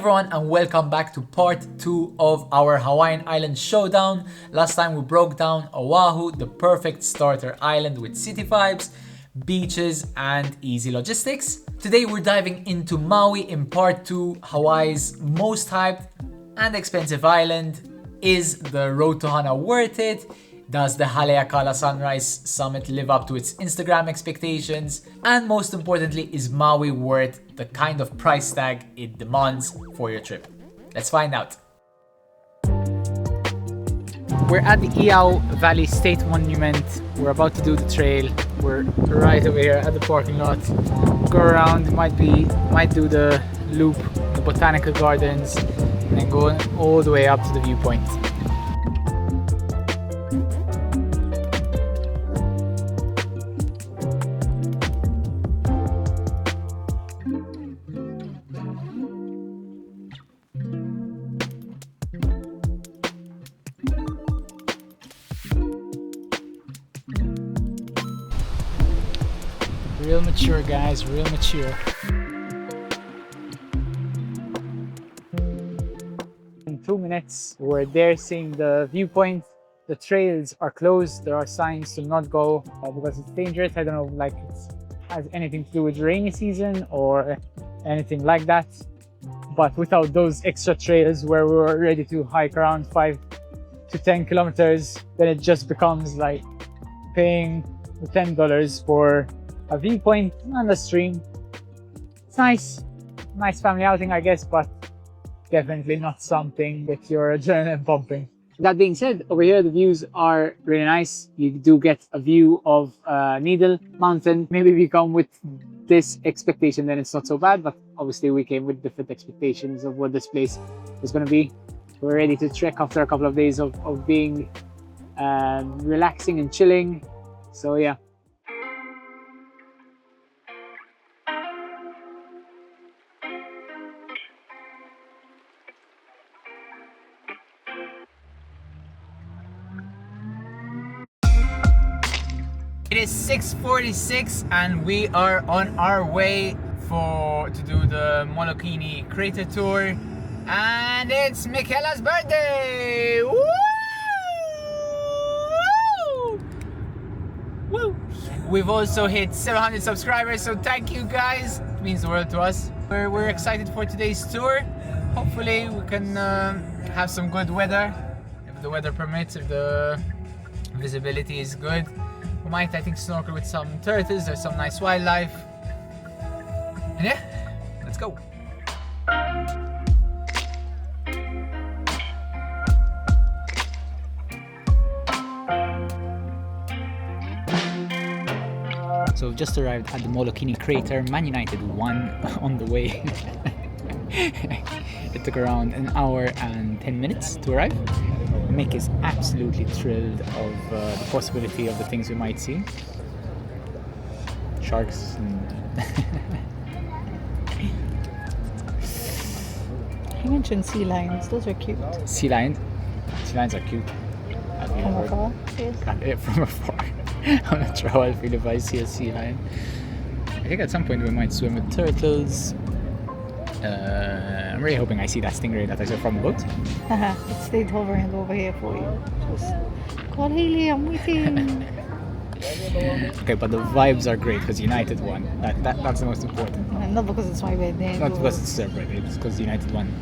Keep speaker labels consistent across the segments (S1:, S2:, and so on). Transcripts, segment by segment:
S1: everyone, and welcome back to part 2 of our Hawaiian Island showdown. Last time we broke down Oahu, the perfect starter island with city vibes, beaches and easy logistics. Today we're diving into Maui in part 2, Hawaii's most hyped and expensive island. Is the road to Hana worth it? Does the Haleakala Sunrise summit live up to its Instagram expectations? And most importantly, is Maui worth the kind of price tag it demands for your trip? Let's find out. We're at the Iao Valley State Monument. We're about to do the trail. We're right over here at the parking lot. Go around, might do the loop, the botanical gardens, and then go all the way up to the viewpoint. Real mature, guys, real mature. In 2 minutes, we're there seeing the viewpoint. The trails are closed. There are signs to not go because it's dangerous. I don't know, like it has anything to do with rainy season or anything like that. But without those extra trails where we were ready to hike around 5 to 10 kilometers, then it just becomes like paying $10 for a viewpoint and a stream. It's nice family outing, I guess, but definitely not something that your adrenaline pumping. That being said, over here the views are really nice. You do get a view of Needle Mountain. Maybe if you come with this expectation, then it's not so bad, but obviously we came with different expectations of what this place is going to be. We're ready to trek after a couple of days of being relaxing and chilling. So yeah. It is 6:46 and we are on our way to do the Molokini Crater Tour, and it's Michaela's birthday! Woo! Woo! We've also hit 700 subscribers, so thank you guys. It means the world to us. We're excited for today's tour. Hopefully we can have some good weather, if the weather permits, if the visibility is good. We might, I think, snorkel with some turtles. There's some nice wildlife. And yeah, let's go. So we've just arrived at the Molokini Crater. Man United won on the way. It took around an hour and 10 minutes to arrive. Mick is absolutely thrilled of the possibility of the things we might see. Sharks and
S2: You mentioned sea lions, those are cute.
S1: Sea lions? Sea lions are cute.
S2: From afar? Yes.
S1: From afar. I'm not sure how I feel if I see a sea lion. I think at some point we might swim with turtles. I'm really hoping I see that stingray that I saw from the boat.
S2: It stayed hovering over here for you. Just call Haley, I'm waiting.
S1: Okay, but the vibes are great because United won. That's the most important.
S2: Not because it's my birthday.
S1: Not because it's their birthday, it's because United won.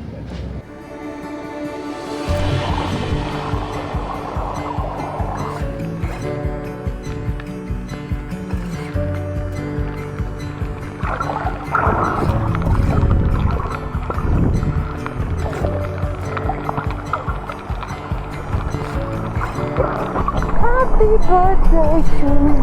S2: Happy birthday to you.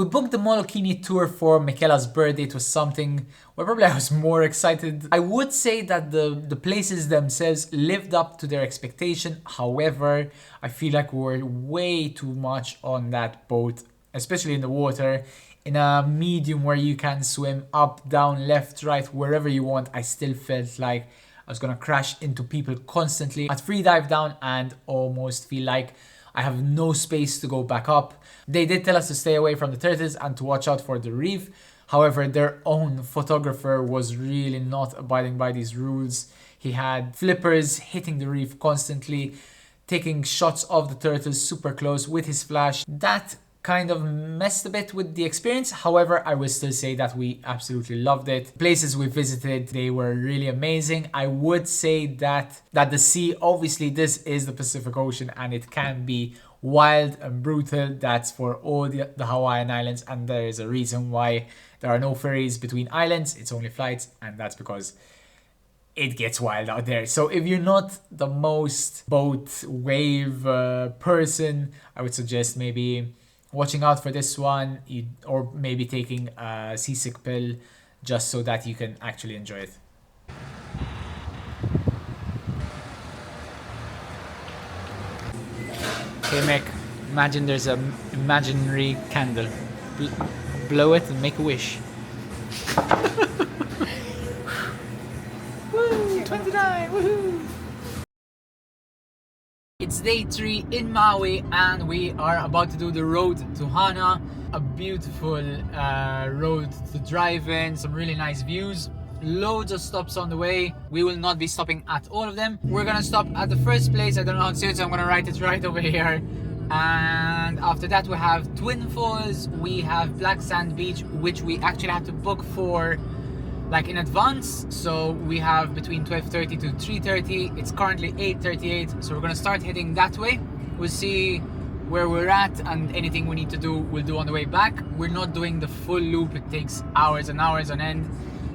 S3: We booked the Molokini tour for Michaela's birthday. It was something where probably I was more excited. I would say that the places themselves lived up to their expectation. However, I feel like we were way too much on that boat, especially in the water. In a medium where you can swim up, down, left, right, wherever you want, I still felt like I was gonna crash into people constantly. I'd free dive down and almost feel like I have no space to go back up. They did tell us to stay away from the turtles and to watch out for the reef. However, their own photographer was really not abiding by these rules. He had flippers hitting the reef constantly, taking shots of the turtles super close with his flash. That kind of messed a bit with the experience. However, I will still say that we absolutely loved it. Places we visited, they were really amazing. I would say that the sea, obviously this is the Pacific Ocean and it can be wild and brutal. That's for all the Hawaiian Islands, and there is a reason why there are no ferries between islands. It's only flights, and that's because it gets wild out there. So if you're not the most boat wave person, I would suggest maybe watching out for this one, or maybe taking a seasick pill just so that you can actually enjoy it.
S1: Okay, Mick, imagine there's an imaginary candle. Blow it and make a wish. Woo! 29! Woohoo! It's day 3 in Maui and we are about to do the road to Hana. A beautiful road to drive in, some really nice views. Loads of stops on the way. We will not be stopping at all of them. We're gonna stop at the first place. I don't know how to say it, so I'm gonna write it right over here. And after that we have Twin Falls, we have Black Sand Beach, which we actually had to book for like in advance. So we have between 12:30 to 3:30. It's currently 8:38, so we're gonna start heading that way. We'll see where we're at, and anything we need to do we'll do on the way back. We're not doing the full loop, it takes hours and hours on end.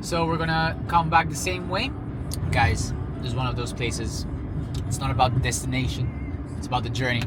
S1: So we're gonna come back the same way. Guys, this is one of those places. It's not about the destination, it's about the journey.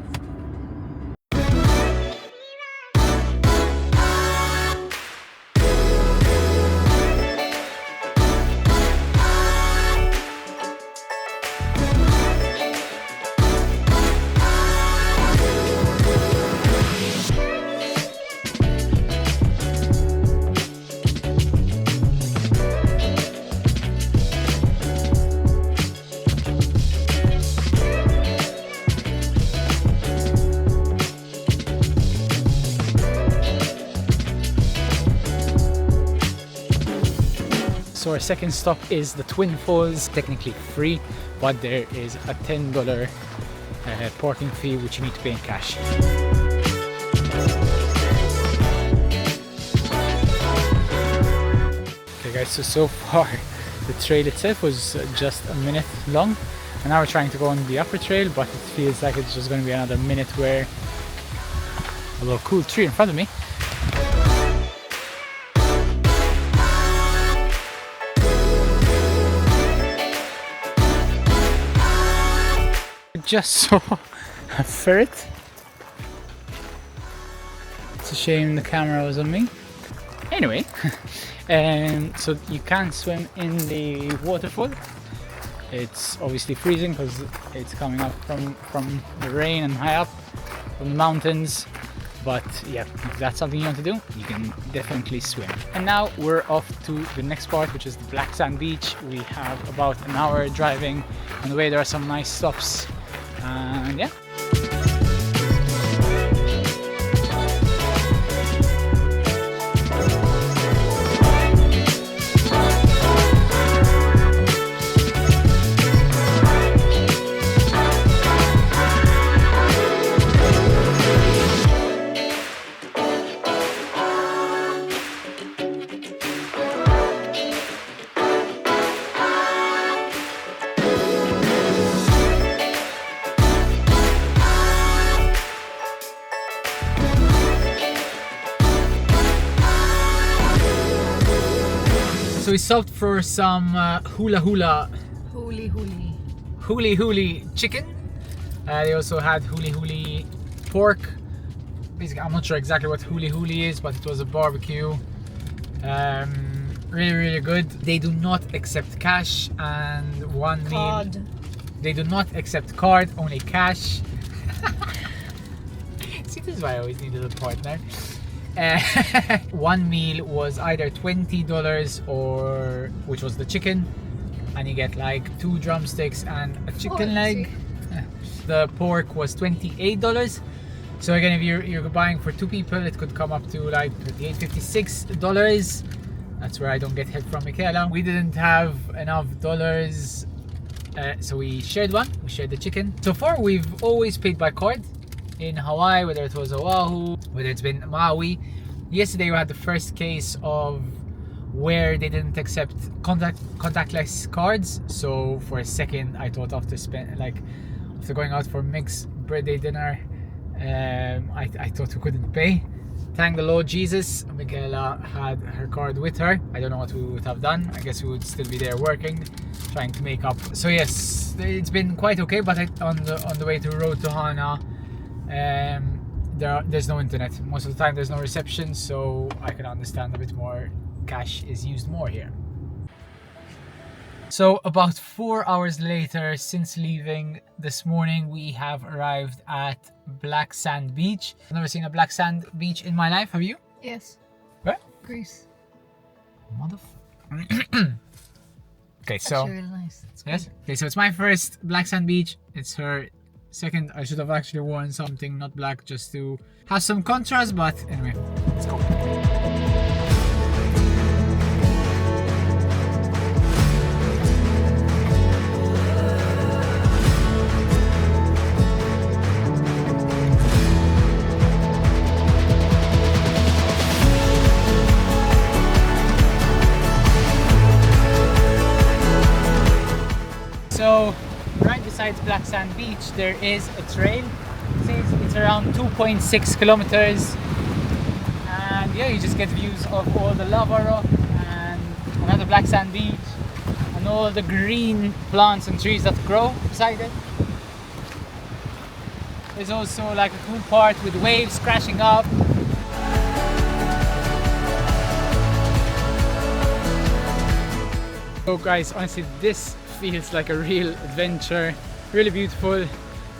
S1: So our second stop is the Twin Falls, technically free, but there is a $10 parking fee which you need to pay in cash. Okay guys, so far the trail itself was just a minute long, and now we're trying to go on the upper trail, but it feels like it's just going to be another minute where a little cool tree in front of me. Just saw a ferret. It's a shame the camera was on me. Anyway, so you can't swim in the waterfall. It's obviously freezing because it's coming up from the rain and high up from the mountains. But yeah, if that's something you want to do, you can definitely swim. And now we're off to the next part, which is the Black Sand Beach. We have about an hour driving. On the way there are some nice stops. And yeah. So we stopped for some hula huli chicken. They also had huli pork, basically, I'm not sure exactly what huli huli is, but it was a barbecue. Really, really good. They do not accept cash, and one meal.
S2: Cod.
S1: They do not accept card, only cash. See, this is why I always needed a partner. One meal was either $20 or, which was the chicken, and you get like 2 drumsticks and a chicken leg. The pork was $28. So again, if you're buying for 2 people, it could come up to like $28, $56. That's where I don't get help from Haleakala. We didn't have enough dollars, so we shared one. We shared the chicken. So far, we've always paid by card in Hawaii, whether it was Oahu, whether it's been Maui. Yesterday, we had the first case of where they didn't accept contactless cards. So for a second, I thought after going out for Mick's birthday dinner, I thought we couldn't pay. Thank the Lord Jesus, Michaela had her card with her. I don't know what we would have done. I guess we would still be there working, trying to make up. So yes, it's been quite okay, but on the way to road to Hana, there's no internet. Most of the time there's no reception, so I can understand a bit more. Cash is used more here. So about 4 hours later, since leaving this morning, we have arrived at Black Sand Beach. I've never seen a black sand beach in my life. Have you?
S2: Yes.
S1: Where?
S2: Greece.
S1: Motherfucker. Okay, so
S2: Actually really nice. It's
S1: yes.
S2: good.
S1: Okay, so it's my first black sand beach. It's her second. I should have actually worn something not black just to have some contrast. But anyway, let's go. So right beside Black Sand Beach there is a trail. It says it's around 2.6 kilometers, and yeah, you just get views of all the lava rock and another black sand beach and all the green plants and trees that grow beside it. There's also like a cool part with waves crashing up. So guys, honestly, this feels like a real adventure, really beautiful.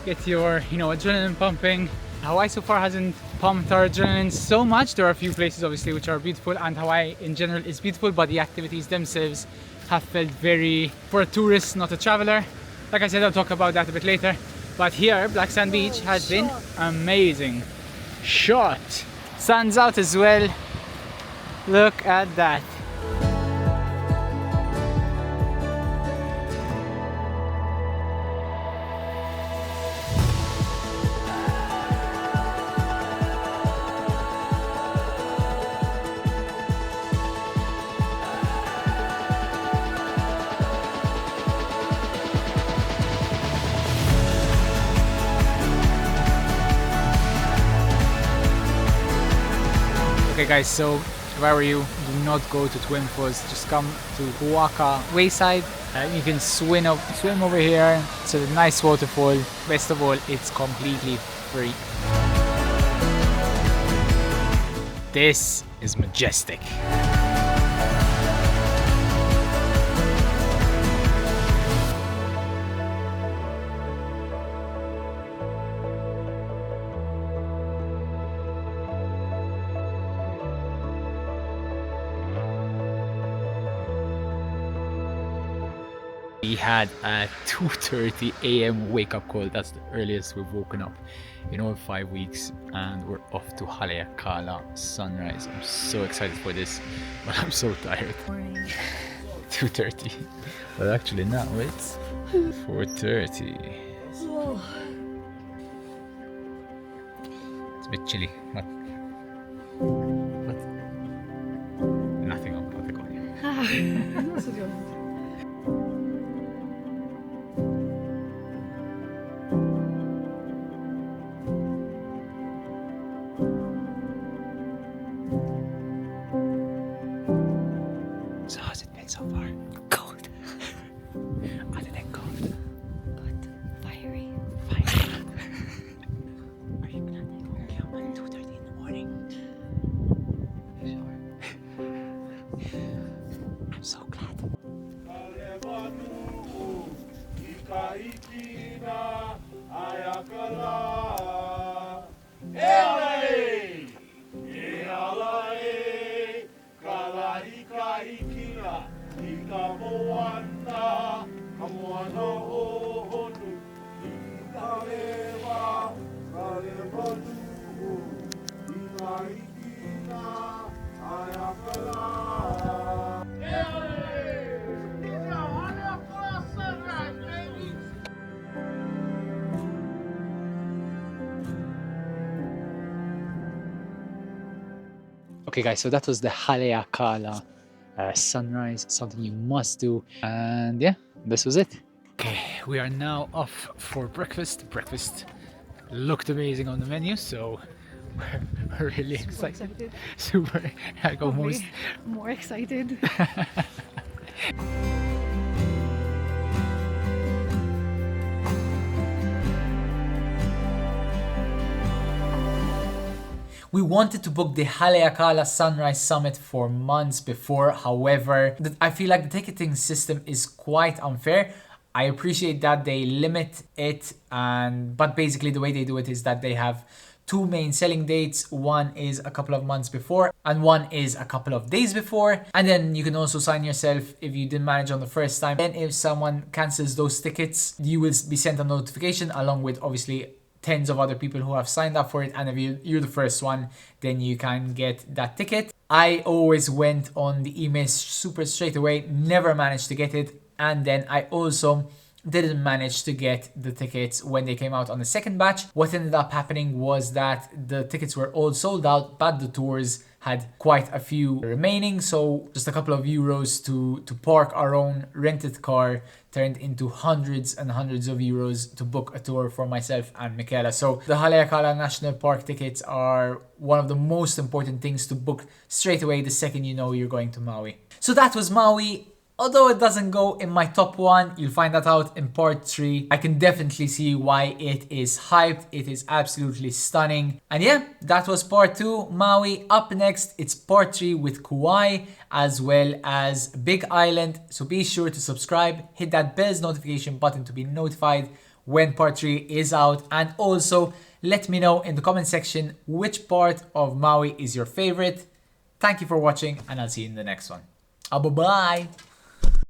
S1: Get your, adrenaline pumping. Hawaii so far hasn't pumped our adrenaline so much. There are a few places obviously which are beautiful, and Hawaii in general is beautiful, but the activities themselves have felt very, for a tourist, not a traveler. Like I said, I'll talk about that a bit later. But here, Black Sand Beach has been amazing. Shot. Sun's out as well. Look at that. Okay guys, so if I were you, do not go to Twin Falls, just come to Huaka Wayside. You can swim over here. It's a nice waterfall. Best of all, it's completely free. This is majestic. We had a 2:30 a.m. wake-up call. That's the earliest we've woken up in over 5 weeks, and we're off to Haleakala Sunrise. I'm so excited for this, but I'm so tired. 2:30. But actually now it's 4:30. It's a bit chilly. What? Nothing on Patagonia. So how's it been so far? Cold. Other than cold. But fiery. Are you planning? Okay, I'm at 2:30 Okay guys, so that was the Haleakala sunrise, something you must do. And yeah, this was it. Okay, we are now off for breakfast. Breakfast looked amazing on the menu, so we're really excited. Super, like almost
S2: more excited.
S3: We wanted to book the Haleakala Sunrise Summit for months before. However, I feel like the ticketing system is quite unfair. I appreciate that they limit it, but basically the way they do it is that they have two main selling dates. One is a couple of months before and one is a couple of days before. And then you can also sign yourself if you didn't manage on the first time. Then if someone cancels those tickets, you will be sent a notification along with obviously tens of other people who have signed up for it, and if you're the first one, then you can get that ticket. I always went on the email super straight away, never managed to get it, and then I also didn't manage to get the tickets when they came out on the second batch. What ended up happening was that the tickets were all sold out, but the tours had quite a few remaining, so just a couple of euros to park our own rented car turned into hundreds and hundreds of euros to book a tour for myself and Michaela. So the Haleakala National Park tickets are one of the most important things to book straight away the second you know you're going to Maui. So that was Maui. Although it doesn't go in my top one, you'll find that out in part 3. I can definitely see why it is hyped. It is absolutely stunning. And yeah, that was part 2, Maui. Up next, it's part 3 with Kauai as well as Big Island. So be sure to subscribe, hit that bell's notification button to be notified when part 3 is out. And also let me know in the comment section which part of Maui is your favorite. Thank you for watching and I'll see you in the next one. Bye-bye.